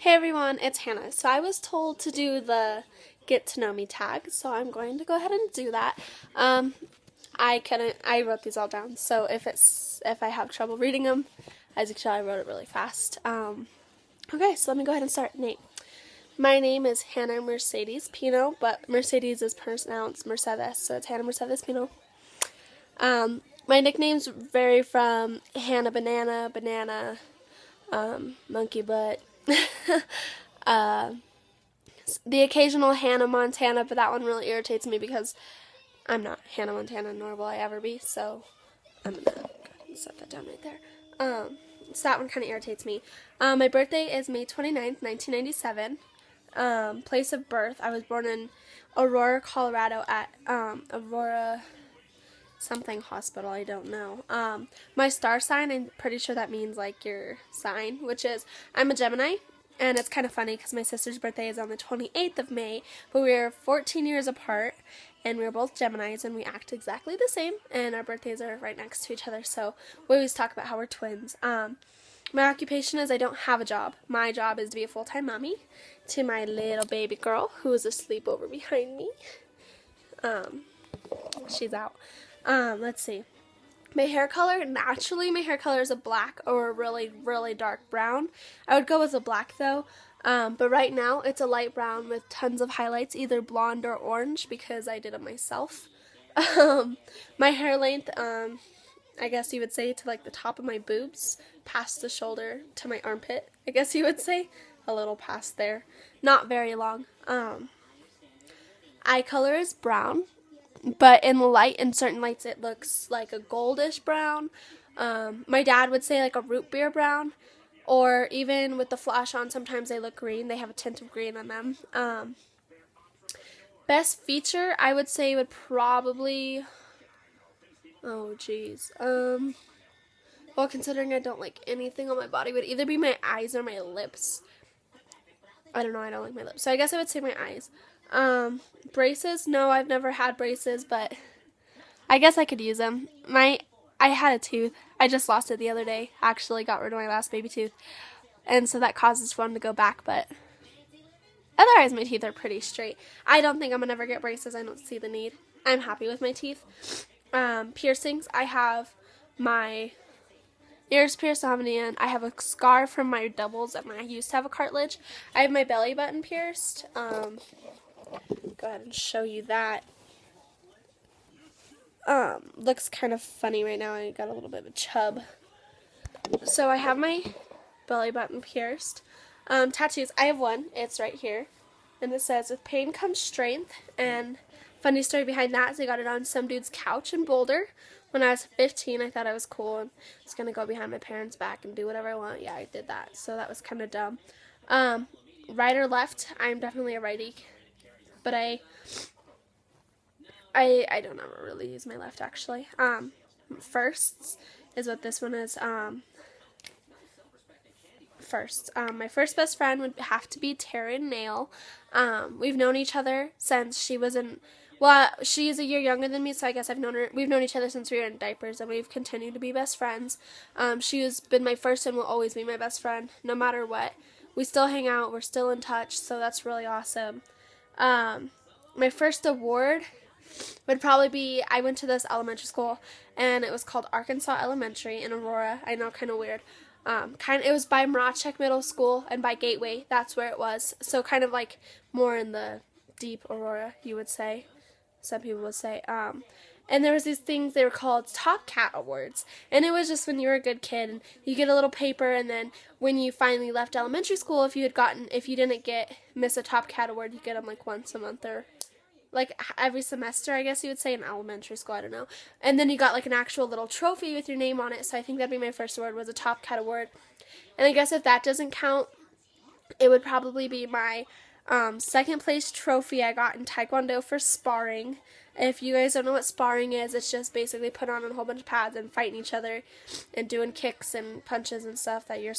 Hey everyone, it's Hannah. So I was told to do the get to know me tag, so I'm going to go ahead and do that. I wrote these all down, so if I have trouble reading them, as you can tell, I wrote it really fast. Okay, so let me go ahead and start. Name. My name is Hannah Mercedes Pino, but Mercedes is pronounced Mercedes, so it's Hannah Mercedes Pino. My nicknames vary from Hannah Banana, Monkey Butt, the occasional Hannah Montana, but that one really irritates me because I'm not Hannah Montana, nor will I ever be, so I'm going to go ahead and set that down right there. So that one kind of irritates me. My birthday is May 29th, 1997. Place of birth, I was born in Aurora, Colorado at Aurora something hospital, I don't know. My star sign, I'm pretty sure that means like your sign, which is I'm a Gemini. And it's kind of funny because my sister's birthday is on the 28th of May, but we're 14 years apart, and we're both Geminis, and we act exactly the same, and our birthdays are right next to each other, so we always talk about how we're twins. My occupation is I don't have a job. My job is to be a full-time mommy to my little baby girl who is asleep over behind me. She's out. Let's see. My hair color, naturally my hair color is a black or a really, really dark brown. I would go with a black though, but right now it's a light brown with tons of highlights, either blonde or orange because I did it myself. My hair length, I guess you would say to like the top of my boobs, past the shoulder to my armpit, I guess you would say, a little past there. Not very long. Eye color is brown. But in the light, in certain lights, it looks like a goldish brown. My dad would say like a root beer brown. Or even with the flash on, sometimes they look green. They have a tint of green on them. Best feature, I would say, would probably... Oh, jeez. Well, considering I don't like anything on my body, would either be my eyes or my lips. I don't know, I don't like my lips. So I guess I would say my eyes. Braces, no, I've never had braces, but I guess I could use them. I had a tooth. I just lost it the other day. Actually got rid of my last baby tooth. And so that causes one to go back, but otherwise my teeth are pretty straight. I don't think I'm going to ever get braces. I don't see the need. I'm happy with my teeth. Piercings, I have my ears pierced, and I have a scar from my doubles, and I used to have a cartilage. I have my belly button pierced. Go ahead and show you that. Looks kind of funny right now. I got a little bit of a chub. So I have my belly button pierced. Tattoos. I have one. It's right here. And it says, with pain comes strength. And funny story behind that is I got it on some dude's couch in Boulder. When I was 15, I thought I was cool and I was going to go behind my parents' back and do whatever I want. Yeah, I did that. So that was kind of dumb. Right or left, I'm definitely a righty. But I don't ever really use my left, actually. Firsts is what this one is. First. My first best friend would have to be Taryn Nail. We've known each other since she was in... Well, she's a year younger than me, so I guess we've known each other since we were in diapers, and we've continued to be best friends. She has been my first and will always be my best friend, no matter what. We still hang out, we're still in touch, so that's really awesome. My first award would probably be, I went to this elementary school, and it was called Arkansas Elementary in Aurora. I know, kind of weird. It was by Marachek Middle School and by Gateway. That's where it was. So kind of like more in the deep Aurora, you would say. Some people would say. And there was these things, they were called Top Cat Awards. And it was just when you were a good kid, and you get a little paper, and then when you finally left elementary school, if you didn't miss a Top Cat Award, you get them like once a month or like every semester, I guess you would say, in elementary school, I don't know. And then you got like an actual little trophy with your name on it, so I think that'd be my first award, was a Top Cat Award. And I guess if that doesn't count, it would probably be my second place trophy I got in Taekwondo for sparring. If you guys don't know what sparring is, it's just basically putting on a whole bunch of pads and fighting each other and doing kicks and punches and stuff that you're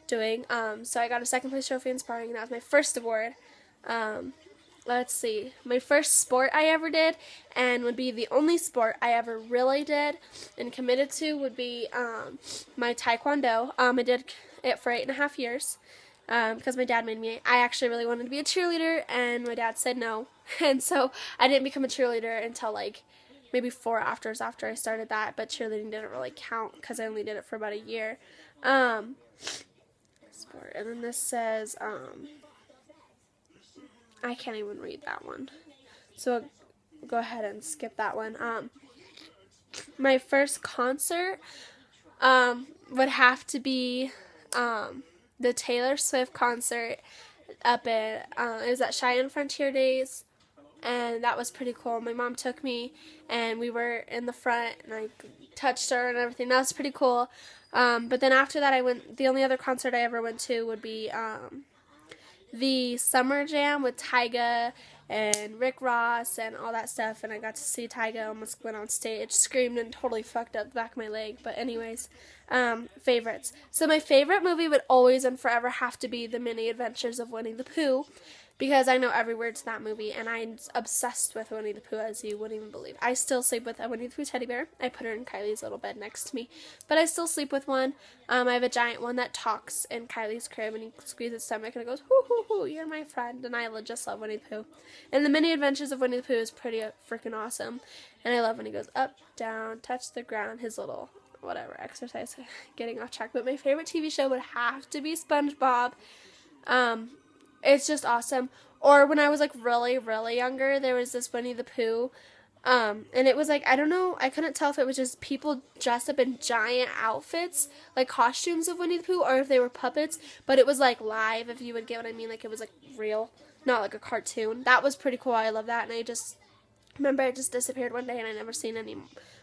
doing. So I got a second place trophy in sparring, and that was my first award. Let's see. My first sport I ever did, and would be the only sport I ever really did and committed to, would be my Taekwondo. I did it for 8.5 years. because my dad made me. I actually really wanted to be a cheerleader, and my dad said no. And so I didn't become a cheerleader until like maybe 4 afters after I started that, but cheerleading didn't really count because I only did it for about a year. Sport. And then this says, I can't even read that one. So go ahead and skip that one. My first concert would have to be the Taylor Swift concert up at, it was at Cheyenne Frontier Days, and that was pretty cool. My mom took me, and we were in the front, and I touched her and everything. That was pretty cool. But then after that, the only other concert I ever went to would be the Summer Jam with Tyga and Rick Ross and all that stuff, and I got to see Tyga. Almost went on stage, screamed, and totally fucked up the back of my leg. But anyways, favorites. So my favorite movie would always and forever have to be The Many Adventures of Winnie the Pooh, because I know every word to that movie, and I'm obsessed with Winnie the Pooh, as you wouldn't even believe. I still sleep with a Winnie the Pooh teddy bear. I put her in Kylie's little bed next to me, but I still sleep with one. I have a giant one that talks in Kylie's crib, and he squeezes his stomach, and it goes, hoo, hoo, hoo, you're my friend, and I just love Winnie the Pooh. And The Many Adventures of Winnie the Pooh is pretty freaking awesome, and I love when he goes up, down, touch the ground, his little whatever exercise, getting off track. But my favorite TV show would have to be SpongeBob. It's just awesome. Or when I was like really, really younger, there was this Winnie the Pooh, and it was like, I don't know, I couldn't tell if it was just people dressed up in giant outfits, like costumes of Winnie the Pooh, or if they were puppets, but it was like live, if you would get what I mean, like it was like real, not like a cartoon. That was pretty cool. I love that, and I just remember it just disappeared one day, and I never seen any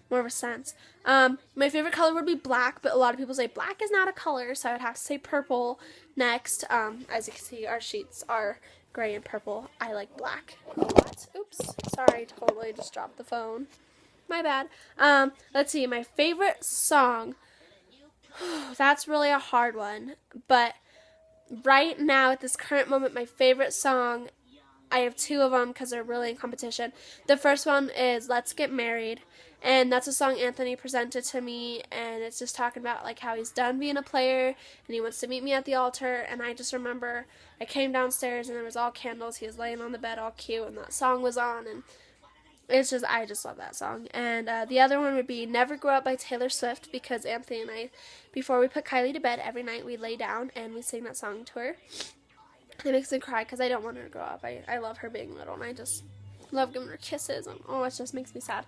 more of a sense. My favorite color would be black, but a lot of people say black is not a color, so I would have to say purple next. As you can see, our sheets are gray and purple. I like black a lot. Oops, sorry, totally just dropped the phone. My bad. Let's see, my favorite song. That's really a hard one, but right now at this current moment, my favorite song, I have 2 of them because they're really in competition. The first one is Let's Get Married, and that's a song Anthony presented to me, and it's just talking about like how he's done being a player and he wants to meet me at the altar. And I just remember I came downstairs and there was all candles, he was laying on the bed all cute, and that song was on, and I just love that song. And the other one would be Never Grow Up by Taylor Swift, because Anthony and I, before we put Kylie to bed every night, we lay down and we sing that song to her. It makes me cry because I don't want her to grow up. I love her being little, and I just love giving her kisses, and it just makes me sad.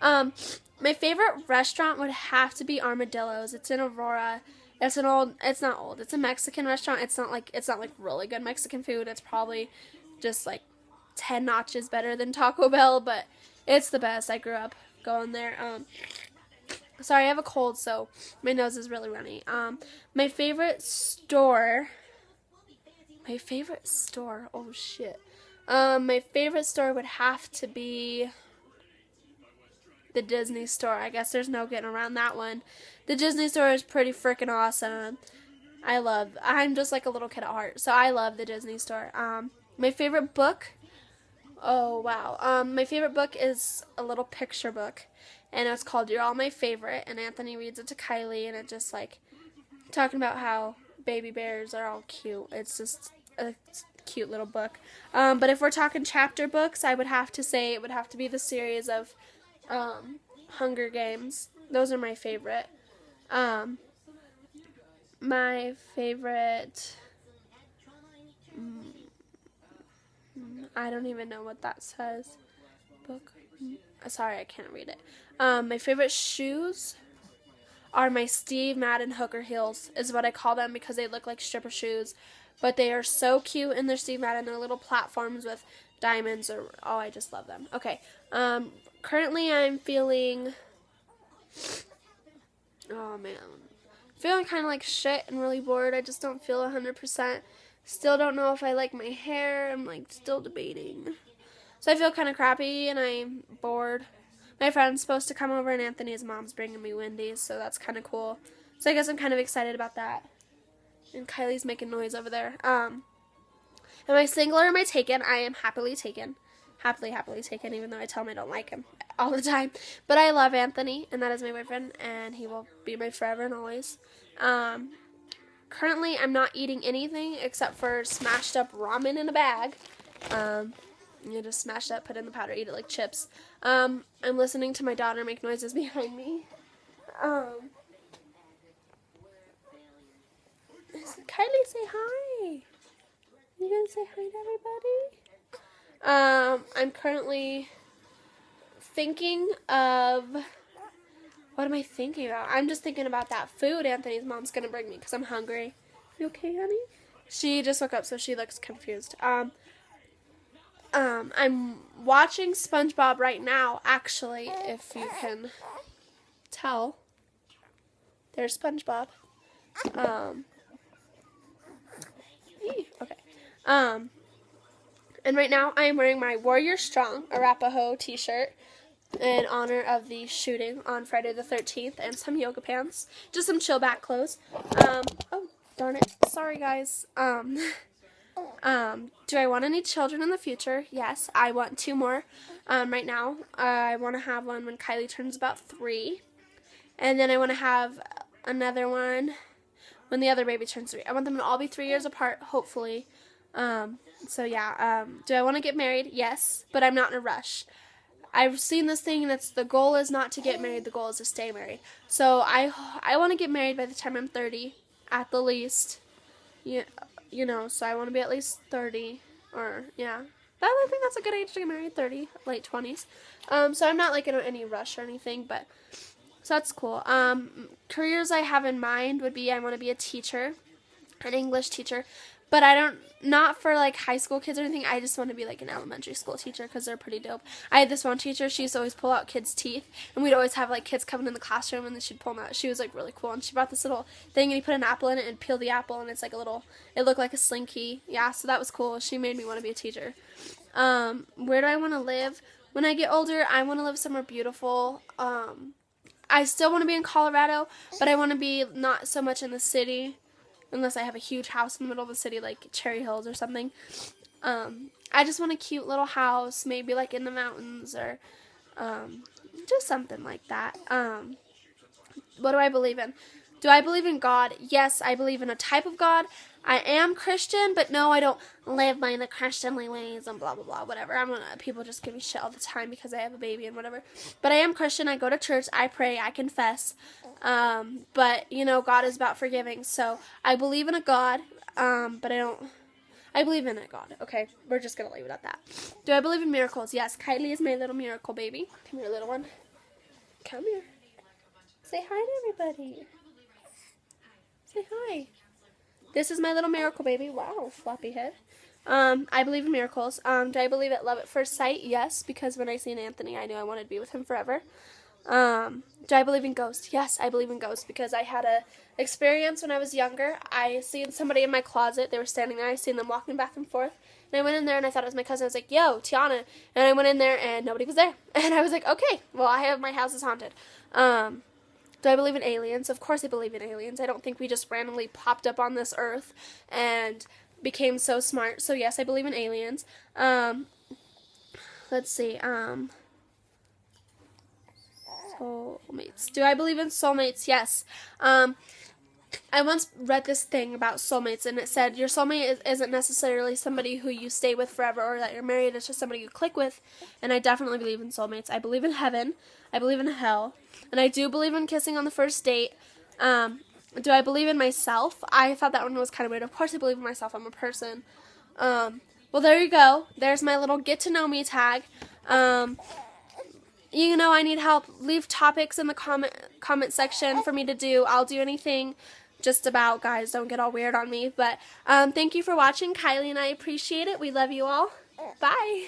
My favorite restaurant would have to be Armadillo's. It's in Aurora. It's a Mexican restaurant. It's not like really good Mexican food. It's probably just like 10 notches better than Taco Bell, but it's the best. I grew up going there. Sorry, I have a cold, so my nose is really runny. My favorite store, oh shit. My favorite store would have to be the Disney store. I guess there's no getting around that one. The Disney store is pretty freaking awesome. I'm just like a little kid at heart, so I love the Disney store. My favorite book, oh wow. My favorite book is a little picture book, and it's called You're All My Favorite, and Anthony reads it to Kylie, and it just like talking about how baby bears are all cute. It's just a cute little book. But if we're talking chapter books, I would have to say it would have to be the series of Hunger Games. Those are my favorite. My favorite, I don't even know what that says. Book. Sorry, I can't read it. My favorite shoes are my Steve Madden Hooker heels, is what I call them, because they look like stripper shoes, but they are so cute in their Steve Madden. They're little platforms with diamonds, I just love them. Okay, currently I'm feeling, feeling kind of like shit and really bored. I just don't feel 100%. Still don't know if I like my hair. I'm like still debating. So I feel kind of crappy and I'm bored. My friend's supposed to come over and Anthony's mom's bringing me Wendy's, so that's kind of cool. So I guess I'm kind of excited about that. And Kylie's making noise over there. Am I single or am I taken? I am happily taken. Happily taken, even though I tell him I don't like him all the time. But I love Anthony, and that is my boyfriend, and he will be my forever and always. currently I'm not eating anything except for smashed up ramen in a bag. You just smash it up, put it in the powder, eat it like chips. I'm listening to my daughter make noises behind me. Kylie, say hi. You gonna say hi to everybody? I'm currently thinking of, what am I thinking about? I'm just thinking about that food Anthony's mom's gonna bring me because I'm hungry. You okay, honey? She just woke up, so she looks confused. I'm watching SpongeBob right now, actually, if you can tell. There's SpongeBob. Okay. And right now I am wearing my Warrior Strong Arapaho t-shirt in honor of the shooting on Friday the 13th, and some yoga pants. Just some chill back clothes. Oh, darn it. Sorry, guys. Do I want any children in the future? Yes, I want 2 more. Right now, I want to have one when Kylie turns about 3. And then I want to have another one when the other baby turns 3. I want them to all be 3 years apart, hopefully. So yeah, do I want to get married? Yes, but I'm not in a rush. I've seen this thing, and the goal is not to get married, the goal is to stay married. So I want to get married by the time I'm 30, at the least. Yeah, you know, so I want to be at least 30, or, yeah. I think that's a good age to get married, 30, late 20s. So I'm not, like, in any rush or anything, but, so that's cool. Careers I have in mind would be, I want to be a teacher, an English teacher, but not for, like, high school kids or anything. I just want to be, like, an elementary school teacher because they're pretty dope. I had this one teacher, she used to always pull out kids' teeth, and we'd always have, like, kids coming in the classroom, and then she'd pull them out. She was, like, really cool, and she brought this little thing, and you put an apple in it and peel the apple, and it's, like, it looked like a slinky. Yeah, so that was cool. She made me want to be a teacher. Where do I want to live? When I get older, I want to live somewhere beautiful. I still want to be in Colorado, but I want to be not so much in the city, unless I have a huge house in the middle of the city, like Cherry Hills or something. I just want a cute little house, maybe like in the mountains, or just something like that. What do I believe in? Do I believe in God? Yes, I believe in a type of God. I am Christian, but no, I don't live by the Christianly ways and blah, blah, blah, whatever. People just give me shit all the time because I have a baby and whatever. But I am Christian. I go to church. I pray. I confess. But, you know, God is about forgiving. So I believe in a God, but I believe in a God. Okay, we're just going to leave it at that. Do I believe in miracles? Yes, Kylie is my little miracle baby. Come here, little one. Come here. Say hi to everybody. Say hi. This is my little miracle baby. Wow, floppy head. I believe in miracles. Do I believe at love at first sight? Yes, because when I seen Anthony, I knew I wanted to be with him forever. Do I believe in ghosts? Yes, I believe in ghosts because I had a experience when I was younger. I seen somebody in my closet. They were standing there. I seen them walking back and forth. And I went in there and I thought it was my cousin. I was like, yo, Tiana. And I went in there and nobody was there. And I was like, okay, well, my house is haunted. Do I believe in aliens? Of course I believe in aliens. I don't think we just randomly popped up on this earth and became so smart. So yes, I believe in aliens. Let's see. Soulmates. Do I believe in soulmates? Yes. I once read this thing about soulmates, and it said your soulmate isn't necessarily somebody who you stay with forever or that you're married. It's just somebody you click with, and I definitely believe in soulmates. I believe in heaven. I believe in hell, and I do believe in kissing on the first date. Do I believe in myself? I thought that one was kind of weird. Of course I believe in myself. I'm a person. Well, there you go. There's my little get to know me tag. You know, I need help. Leave topics in the comment section for me to do. I'll do anything just about, guys. Don't get all weird on me. But thank you for watching, Kylie and I appreciate it. We love you all. Bye.